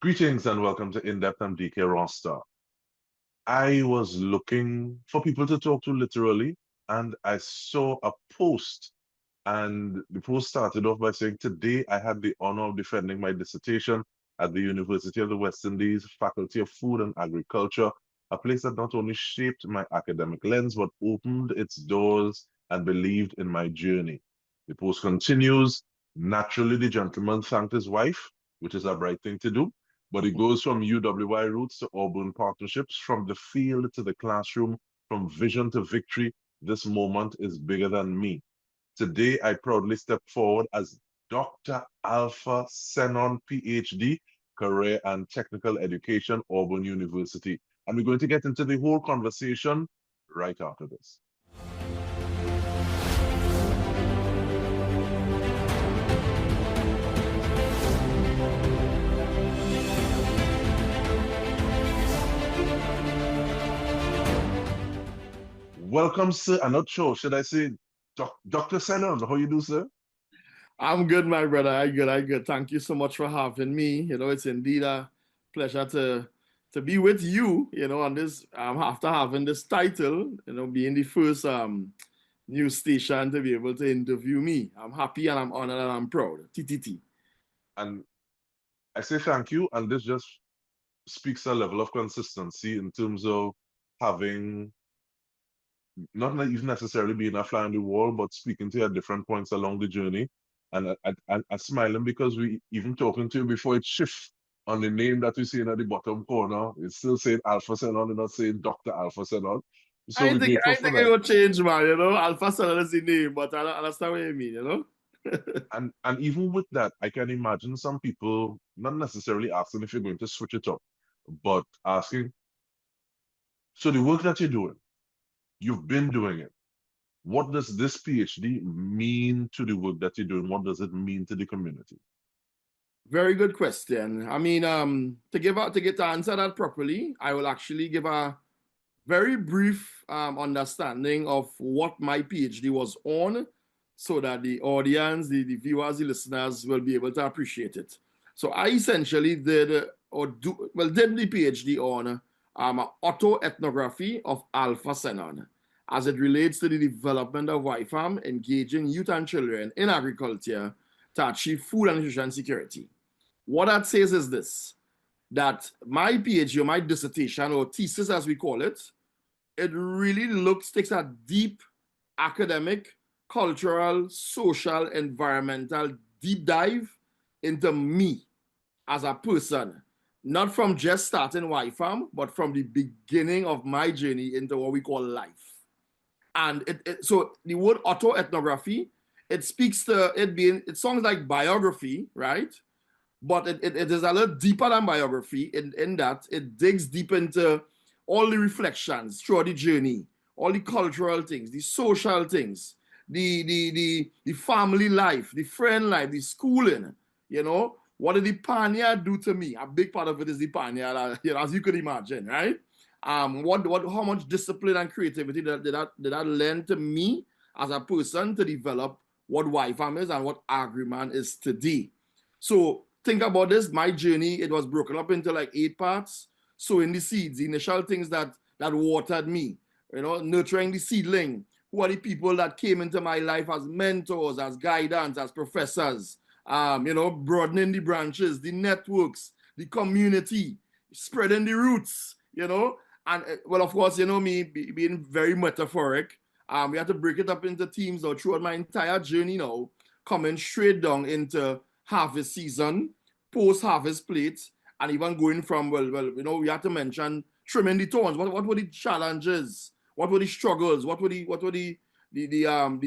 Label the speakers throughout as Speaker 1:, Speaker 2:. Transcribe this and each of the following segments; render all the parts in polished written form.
Speaker 1: Greetings and welcome to In-Depth. I'm Dike Rostant. I was looking for people to talk to literally, and I saw a post, and the post started off by saying, "Today I had the honor of defending my dissertation at the University of the West Indies, Faculty of Food and Agriculture, a place that not only shaped my academic lens, but opened its doors and believed in my journey." The post continues, "Naturally, the gentleman thanked his wife, which is a bright thing to do. But it goes from UWI roots to urban partnerships, from the field to the classroom, from vision to victory. This moment is bigger than me. Today, I proudly step forward as Dr. Alpha Sennon, PhD, Career and Technical Education, Auburn University." And we're going to get into the whole conversation right after this. Welcome, sir. I'm not sure. Should I say Dr. Sennon? How you do, sir?
Speaker 2: I'm good, my brother. I'm good. Thank you so much for having me. It's indeed a pleasure to be with you, on this after having this title, being the first news station to be able to interview me. I'm happy and I'm honored and I'm proud. TTT.
Speaker 1: And I say thank you, and this just speaks a level of consistency in terms of having not even necessarily being a fly on the wall, but speaking to you at different points along the journey. And I smiling because we even talking to you before it shifts on the name that we see in at the bottom corner. It's still saying Alpha Sennon, it's not saying Dr. Alpha Sennon. So
Speaker 2: I
Speaker 1: we're
Speaker 2: think
Speaker 1: grateful
Speaker 2: I
Speaker 1: for
Speaker 2: think it
Speaker 1: that.
Speaker 2: will change, man. Alpha Sennon is the name, but I understand what you mean.
Speaker 1: And even with that, I can imagine some people not necessarily asking if you're going to switch it up, but asking, so the work that you're doing, you've been doing it. What does this PhD mean to the work that you're doing? What does it mean to the community?
Speaker 2: Very good question. I mean, to get to answer that properly, I will actually give a very brief understanding of what my PhD was on so that the audience, the viewers, the listeners will be able to appreciate it. So I essentially did the PhD on autoethnography of Alpha Sennon as it relates to the development of YFAM, engaging youth and children in agriculture to achieve food and nutrition security. What that says is this, that my PhD or my dissertation or thesis as we call it, it really takes a deep academic, cultural, social, environmental deep dive into me as a person, not from just starting YFAM, but from the beginning of my journey into what we call life. And so the word autoethnography, it sounds like biography, right? But it is a little deeper than biography in that it digs deep into all the reflections throughout the journey, all the cultural things, the social things, the family life, the friend life, the schooling, what did the pioneer do to me? A big part of it is the pioneer, as you could imagine, right? How much discipline and creativity did that lend to me as a person to develop what YFAM is and what Agriman is today. So think about this, my journey, it was broken up into like 8 parts. Sowing the seeds, the initial things that watered me, nurturing the seedling. Who are the people that came into my life as mentors, as guidance, as professors, broadening the branches, the networks, the community, spreading the roots, and well, of course, me being very metaphoric, we had to break it up into teams now throughout my entire journey now, coming straight down into harvest season, post-harvest plate, and even going from, we have to mention trimming the thorns. What were the challenges? What were the struggles? What were the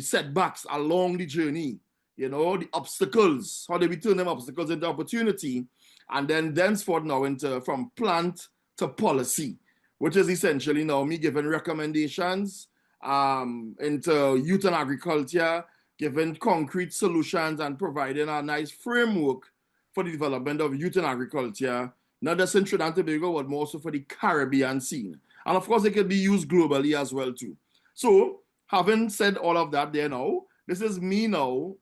Speaker 2: setbacks along the journey? The obstacles. How did we turn them obstacles into opportunity? And then thenceforth now into from plant to policy, which is essentially now me giving recommendations into youth and agriculture, giving concrete solutions and providing a nice framework for the development of youth and agriculture, not just in Trinidad and Tobago, but more so for the Caribbean scene. And of course, it can be used globally as well too. So, having said all of that there now, this is me now,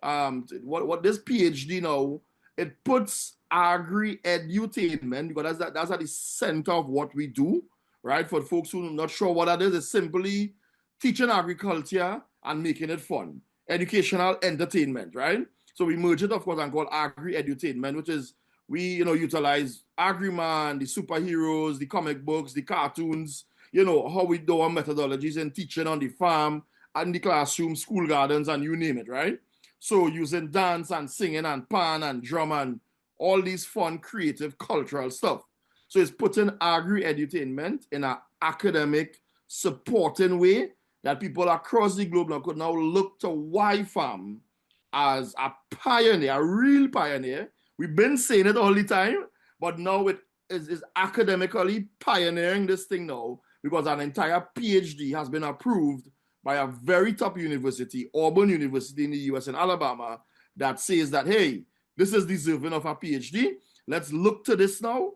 Speaker 2: what this PhD now, it puts agri-edutainment, because that's at the center of what we do, right? For folks who are not sure what that is, it's simply teaching agriculture and making it fun. Educational entertainment, right? So we merge it, of course, and call agri-edutainment, which is we, utilize Agriman, the superheroes, the comic books, the cartoons, how we do our methodologies in teaching on the farm and the classroom, school gardens, and you name it, right? So using dance and singing and pan and drum and all these fun, creative, cultural stuff. So it's putting agri-edutainment in an academic, supporting way that people across the globe now could now look to Y-Farm as a pioneer, a real pioneer. We've been saying it all the time, but now it is academically pioneering this thing now because an entire PhD has been approved by a very top university, Auburn University in the US in Alabama, that says that, hey, this is deserving of a PhD. Let's look to this now.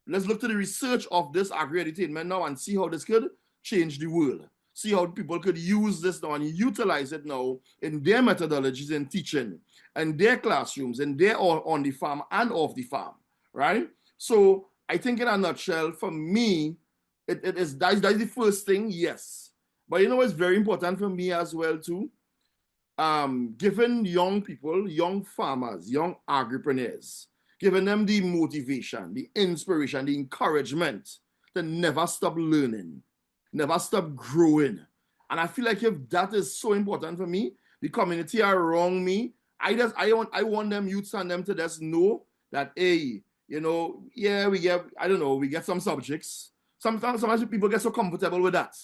Speaker 2: Let's look to the research of this agri-edutainment now and see how this could change the world. See how people could use this now and utilize it now in their methodologies in teaching and their classrooms and they're on the farm and off the farm, right? So I think in a nutshell, for me, that's the first thing, yes. But it's very important for me as well too, giving young people, young farmers, young agripreneurs, giving them the motivation, the inspiration, the encouragement to never stop learning, never stop growing. And I feel like if that is so important for me, the community around me, I want them youths and them to just know that, hey, yeah, we get some subjects. Sometimes people get so comfortable with that.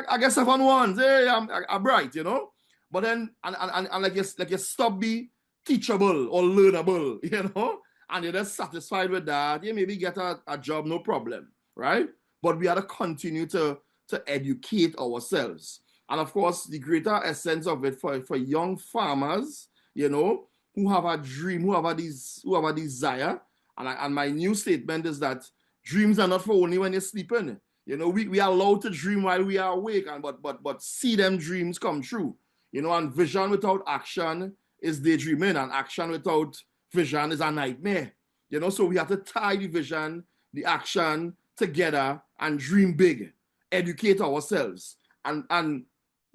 Speaker 2: I guess 7-1, hey, I'm bright, But then, and like you stop be teachable or learnable, and you're just satisfied with that. You maybe get a job, no problem, right? But we have to continue to educate ourselves. And of course, the greater essence of it for young farmers, who have a dream, who have a desire. And my new statement is that dreams are not for only when you're sleeping. We are allowed to dream while we are awake, but see them dreams come true. And vision without action is daydreaming, and action without vision is a nightmare. So we have to tie the vision, the action together and dream big, educate ourselves. And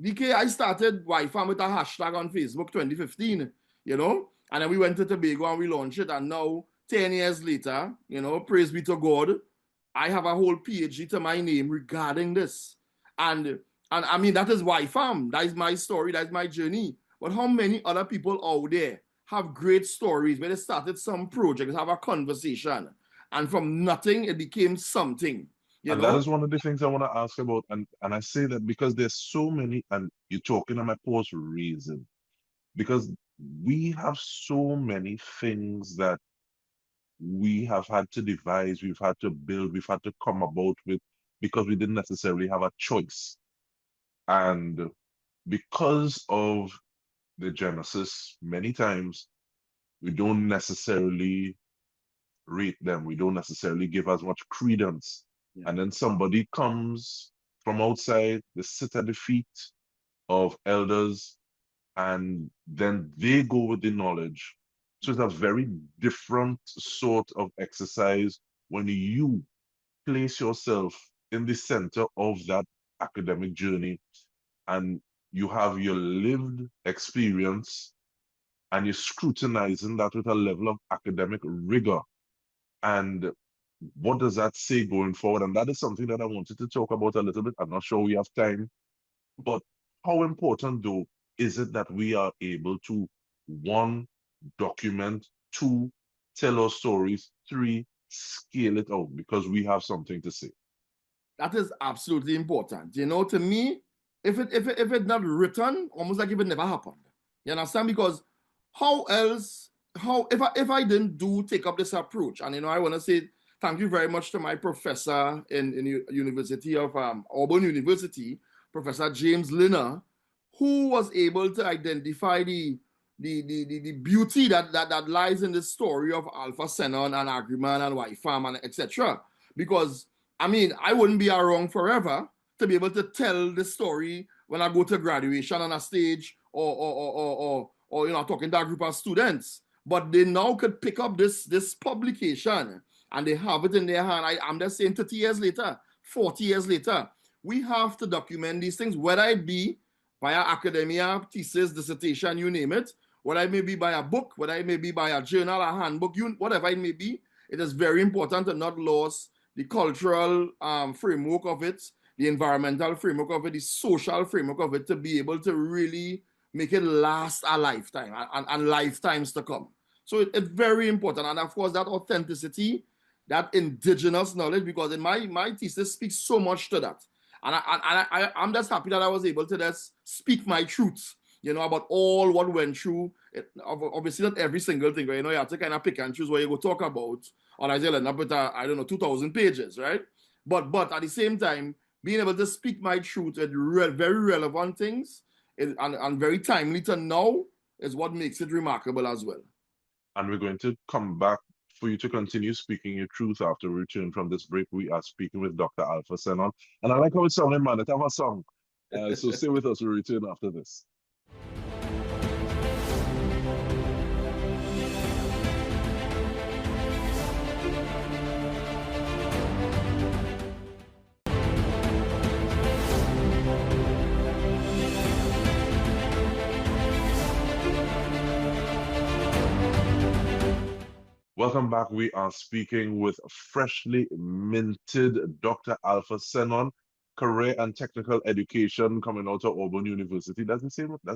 Speaker 2: Dike, I started Y-Farm with a hashtag on Facebook 2015, and then we went to Tobago and we launched it, and now 10 years later, praise be to God, I have a whole PhD to my name regarding this. And I mean, that is Y-Farm. That is my story. That is my journey. But how many other people out there have great stories where they started some projects, have a conversation, and from nothing, it became something.
Speaker 1: That is one of the things I want to ask about. And I say that because there's so many, and you're talking on my post reason, because we have so many things that we have had to devise, we've had to build, we've had to come about with because we didn't necessarily have a choice. And because of the genesis, many times we don't necessarily rate them, we don't necessarily give as much credence. Yeah. And then somebody comes from outside, they sit at the feet of elders, and then they go with the knowledge. So it's a very different sort of exercise when you place yourself in the center of that academic journey and you have your lived experience and you're scrutinizing that with a level of academic rigor. And what does that say going forward? And that is something that I wanted to talk about a little bit. I'm not sure we have time, but how important though is it that we are able to, one, document, two, tell our stories, three, scale it out because we have something to say?
Speaker 2: That is absolutely important. To me, if it's not written, almost like if it never happened. You understand? Because how else, if I didn't take up this approach, and I want to say thank you very much to my professor in the University of Auburn University, Professor James Linner, who was able to identify the beauty that lies in the story of Alpha Sennon and Agriman and Y-Farm and etc. Because I mean, I wouldn't be around forever to be able to tell the story when I go to graduation on a stage or talking to a group of students. but they now could pick up this publication and they have it in their hand. I'm just saying 30 years later, 40 years later, we have to document these things, whether it be via academia, thesis, dissertation, you name it, whether it may be by a book, whether it may be by a journal, a handbook, whatever it may be. It is very important to not lose the cultural framework of it, the environmental framework of it, the social framework of it, to be able to really make it last a lifetime and lifetimes to come. So it's very important. And of course, that authenticity, that indigenous knowledge, because in my thesis speaks so much to that. And I'm just happy that I was able to just speak my truth, about all what went through. Obviously, not every single thing, but you have to kind of pick and choose what you go talk about. Or I say, end up with, 2,000 pages, right? But at the same time, being able to speak my truth at very relevant things and very timely to now is what makes it remarkable as well.
Speaker 1: And we're going to come back for you to continue speaking your truth after we return from this break. We are speaking with Dr. Alpha Sennon. And I like how it sounded, man. Let's have a song. So stay with us. We'll return after this. Welcome back. We are speaking with freshly minted Dr. Alpha Sennon, career and technical education coming out of Auburn University. That's the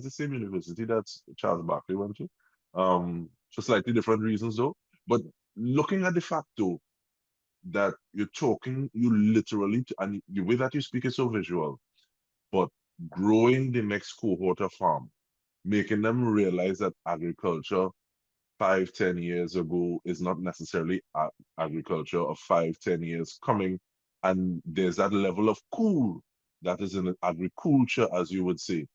Speaker 1: same university that Charles Barkley went to. For slightly different reasons though. But looking at the fact though, that you literally, and the way that you speak is so visual, but growing the next cohort of farm, making them realize that agriculture 5-10 years ago is not necessarily agriculture of 5-10 years coming, and there's that level of cool that is in agriculture, as you would say.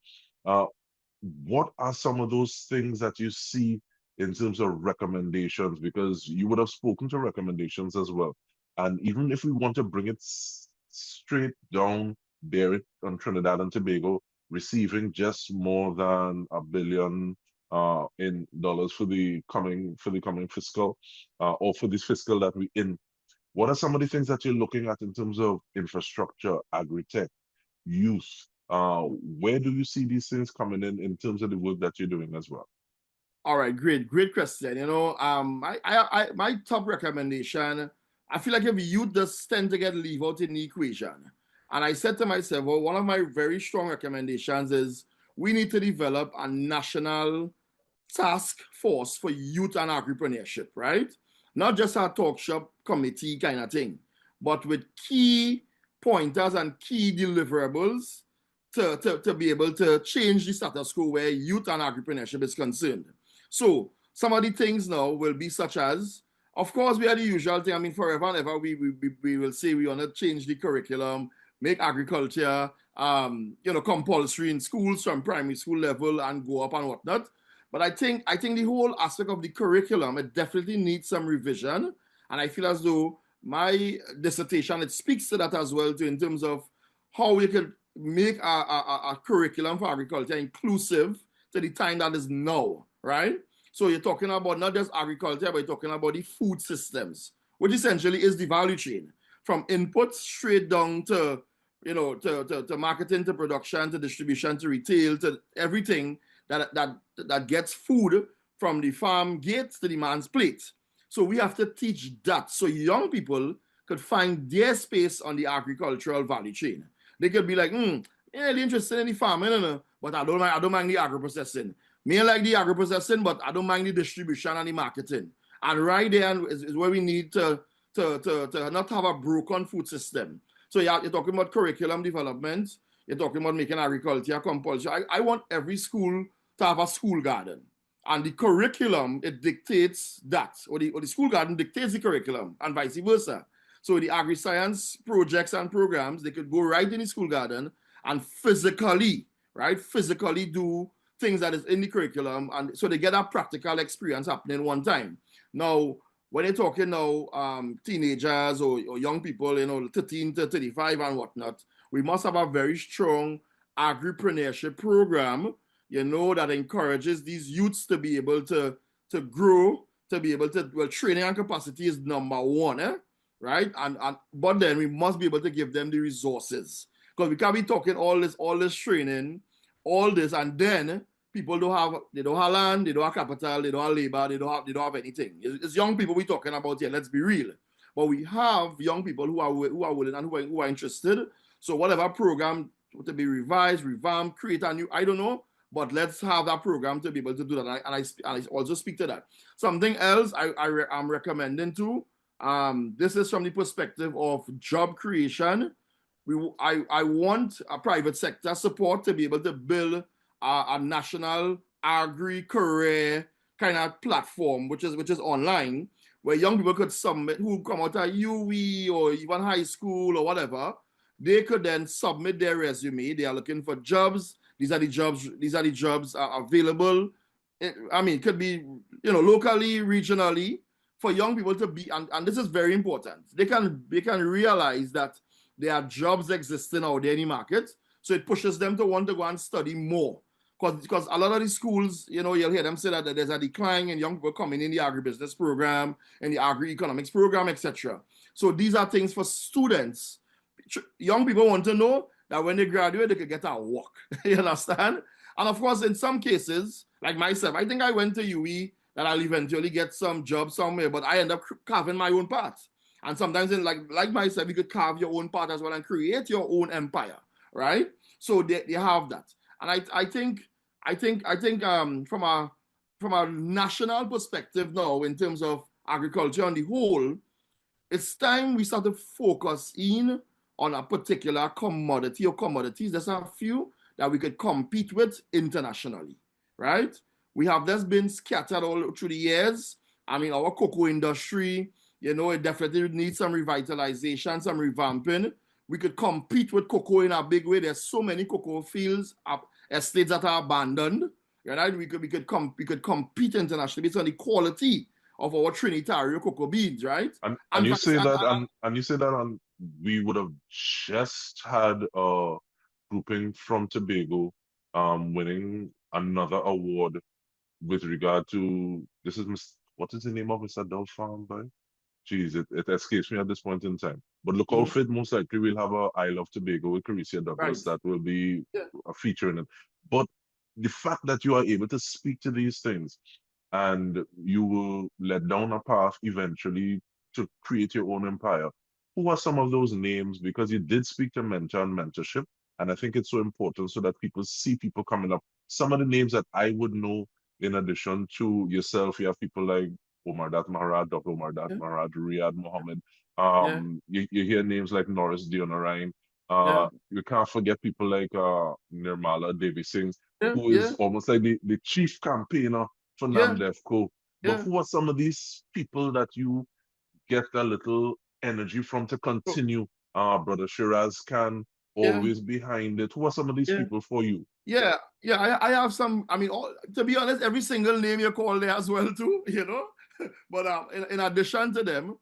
Speaker 1: What are some of those things that you see in terms of recommendations? Because you would have spoken to recommendations as well, and even if we want to bring it straight down, bear it on Trinidad and Tobago, receiving just more than $1 billion in dollars for the coming fiscal, or for this fiscal that we're in. What are some of the things that you're looking at in terms of infrastructure, agri-tech, youth? Where do you see these things coming in terms of the work that you're doing as well?
Speaker 2: All right, great question. My top recommendation, I feel like if youth just tend to get leave out in the equation. And I said to myself, well, one of my very strong recommendations is we need to develop a national task force for youth and agripreneurship, right? Not just a talk shop committee kind of thing, but with key pointers and key deliverables to be able to change the status quo where youth and agripreneurship is concerned. So some of the things now will be such as, of course, we are the usual thing. I mean, forever and ever, we will say we want to change the curriculum, make agriculture, compulsory in schools from primary school level and go up and whatnot. But I think the whole aspect of the curriculum, it definitely needs some revision. And I feel as though my dissertation, it speaks to that as well, too, in terms of how we could make a curriculum for agriculture inclusive to the time that is now, right? So you're talking about not just agriculture, but you're talking about the food systems, which essentially is the value chain from input straight down to, to marketing, to production, to distribution, to retail, to everything that gets food from the farm gate to the man's plate. So we have to teach that so young people could find their space on the agricultural value chain. They could be like, really interested in the farming, but I don't mind the agro-processing. Me like the agro-processing, but I don't mind the distribution and the marketing. And right there is where we need to not have a broken food system. So you're talking about curriculum development. You're talking about making agriculture compulsory. I want every school to have a school garden. And the curriculum, it dictates that. Or the school garden dictates the curriculum and vice versa. So the agri-science projects and programs, they could go right in the school garden and physically do things that is in the curriculum. And so they get a practical experience happening one time. Now, when you're talking now, teenagers or young people, 13 to 35 and whatnot, we must have a very strong agripreneurship program, that encourages these youths to be able to to grow, to be able to, well, training and capacity is number one, right? But then we must be able to give them the resources. Because we can't be talking all this training, all this, and then people they don't have land, they don't have capital, they don't have labor, they don't have anything. It's young people we're talking about here, let's be real. But we have young people who are willing and who are interested. So whatever program to be revised, revamped, create a new, I don't know, but let's have that program to be able to do that. And I also speak to that. Something else I'm recommending too, this is from the perspective of job creation. I want a private sector support to be able to build a national agri-career kind of platform, which is online, where young people could submit, who come out of UE or even high school or whatever, they could then submit their resume. They are looking for jobs. These are the jobs available. It could be, locally, regionally, for young people to be, and this is very important. They can realize that there are jobs existing out there in the market, so it pushes them to want to go and study more. Because a lot of these schools, you'll hear them say that there's a decline in young people coming in the agribusiness program, and the agri-economics program, etc. So these are things for students. Young people want to know that when they graduate, they could get a work. You understand? And of course, in some cases, like myself, I think I went to UE that I'll eventually get some job somewhere, but I end up carving my own path. And sometimes, like myself, you could carve your own path as well and create your own empire, right? So they have that. And I think from a national perspective now, in terms of agriculture on the whole, it's time we start to focus in on a particular commodity or commodities. There's a few that we could compete with internationally, right? We have this been scattered all through the years. Our cocoa industry, it definitely needs some revitalization, some revamping. We could compete with cocoa in a big way. There's so many cocoa fields, estates that are abandoned. Right? We could compete internationally based on the quality of our Trinitario cocoa beans, right?
Speaker 1: And you say that, and you say that, we would have just had a grouping from Tobago winning another award with regard to, what is the name of Mr. Dove Farm by? Jeez, it escapes me at this point in time. But look how fit, most likely we'll have a Isle of Tobago with Carissa Douglas that will be a feature in it. But the fact that you are able to speak to these things and you will let down a path eventually to create your own empire. Who are some of those names? Because you did speak to mentor and mentorship, and I think it's so important so that people see people coming up. Some of the names that I would know, in addition to yourself, you have people like Omar Dat Maharaj, Dr. Omar Dat Maharaj, Riyad Mohammed. You hear names like Norris Dionarine. You can't forget people like Nirmala Devi Singh, who is almost like the chief campaigner for NAMDEFCO. But who are some of these people that you get a little energy from to continue? Brother Shiraz can always behind it. Who are some of these people for you?
Speaker 2: I have some. To be honest, every single name you call there as well too. But in addition to them,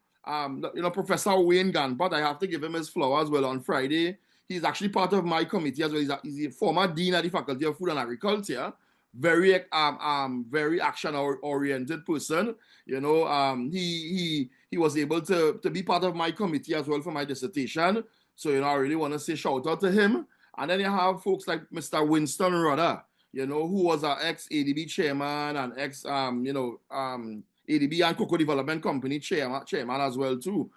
Speaker 2: Professor Wayne Ganpat, I have to give him his flowers. Well, on Friday, he's actually part of my committee as well. He's a former dean at the Faculty of Food and Agriculture. Very action oriented person. He was able to be part of my committee as well for my dissertation. So I really want to say shout out to him. And then you have folks like Mr. Winston Rudder, who was our ex-ADB chairman and ADB and Cocoa Development Company chairman as well too.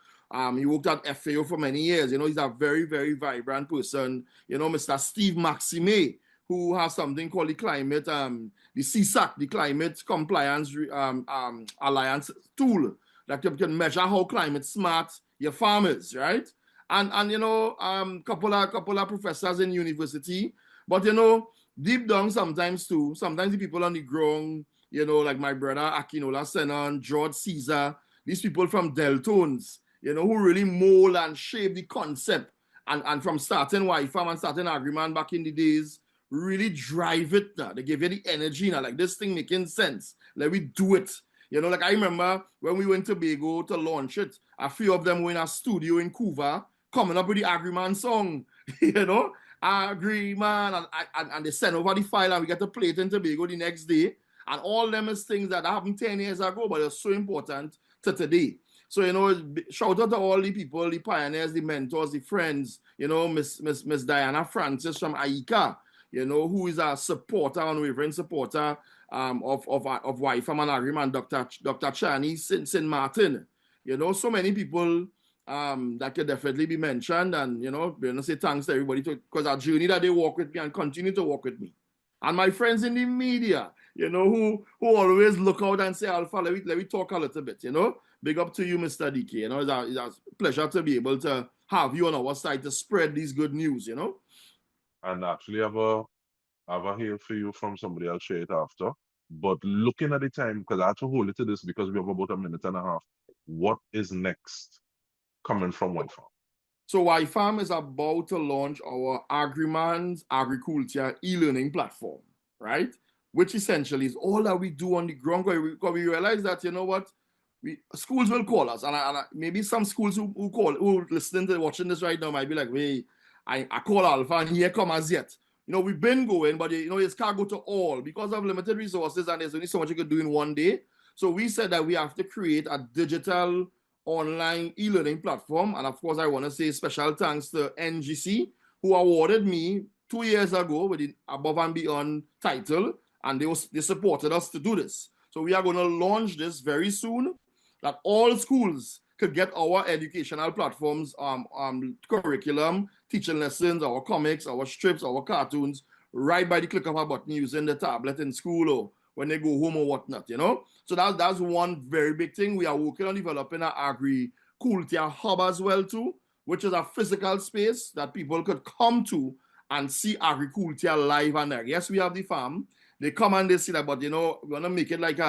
Speaker 2: He worked at FAO for many years. He's a very, very vibrant person. Mr. Steve Maxime, who has something called the climate, the CSAC, the Climate Compliance Alliance tool that can measure how climate smart your farm is, right? And couple of professors in university, but deep down sometimes the people on the ground, like my brother Akinola Sennon, George Caesar, these people from Deltones, who really mold and shape the concept, and from starting Y-Farm and starting Agriman back in the days, really drive it now. They give you the energy now, like this thing making sense. Let me do it. Like I remember when we went to Tobago to launch it, a few of them were in a studio in Cuba coming up with the Agriman song, Agriman, and they send over the file and we get to play it in Tobago the next day. And all them is things that happened 10 years ago, but they're so important to today. So, shout out to all the people, the pioneers, the mentors, the friends, Miss Diana Francis from AICA, who is a supporter, unwavering supporter of YFAM and Agriman, Dr. Chani Sin Martin. So many people that could definitely be mentioned, and we're gonna say thanks to everybody because our journey that they walk with me and continue to walk with me. And my friends in the media, who always look out and say, Alpha, let me talk a little bit, Big up to you, Mr. Dike. It's a pleasure to be able to have you on our side to spread these good news,
Speaker 1: And actually have a hail for you from somebody. I'll share it after. But looking at the time, because I have to hold it to this because we have about a minute and a half. What is next coming from YFAM?
Speaker 2: So YFAM is about to launch our Agriman's agriculture e-learning platform, right? Which essentially is all that we do on the ground. Because we realize that, schools will call us. And maybe some schools who listening to watching this right now might be like, wait, I call Alpha and here come as yet. We've been going, but it's can't go to all because of limited resources and there's only so much you could do in one day. So we said that we have to create a digital online e-learning platform. And of course, I want to say special thanks to NGC, who awarded me 2 years ago with the Above and Beyond title, and they supported us to do this. So we are going to launch this very soon, that all schools could get our educational platforms, curriculum, teaching lessons, our comics, our strips, our cartoons, right by the click of a button using the tablet in school or when they go home or whatnot, So that's one very big thing. We are working on developing an agri-culture hub as well too, which is a physical space that people could come to and see agriculture live and there. Yes, we have the farm. They come and they see that, but we want to make it like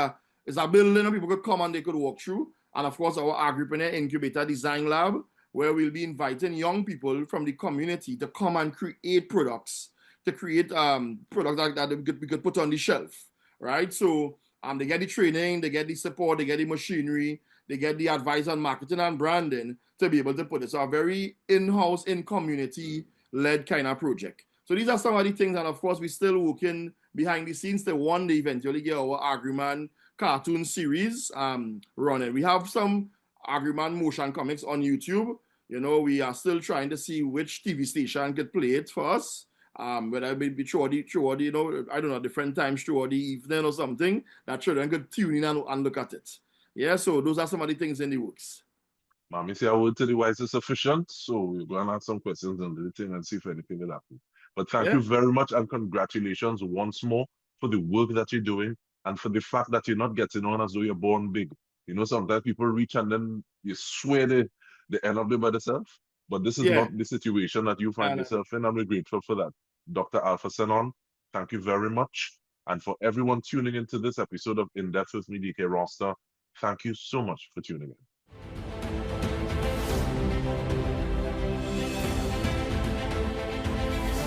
Speaker 2: it's a building and people could come and they could walk through. And of course, our Agripreneur Incubator Design Lab, where we'll be inviting young people from the community to come and create products, to create products that we could put on the shelf, right? So they get the training, they get the support, they get the machinery, they get the advice on marketing and branding to be able to put it. So a very in-house, in-community-led kind of project. So these are some of the things, and of course, we're still working behind the scenes to one day eventually get our Agriman cartoon series running. We have some Agriman motion comics on YouTube. We are still trying to see which TV station could play it for us. Whether it be throughout the, I don't know, different times throughout the evening or something, that children could tune in and look at it. Yeah, so those are some of the things in the works.
Speaker 1: Mommy say I word to the wise is sufficient, so we're going to ask some questions on the thing and see if anything will happen. But thank you very much and congratulations once more for the work that you're doing and for the fact that you're not getting on as though you're born big. Sometimes people reach and then you swear they end up there by themselves. But this is not the situation that you find yourself in, and we're grateful for that. Dr. Alpha Sennon, thank you very much. And for everyone tuning into this episode of In Depth with me, Dike Rostant, thank you so much for tuning in.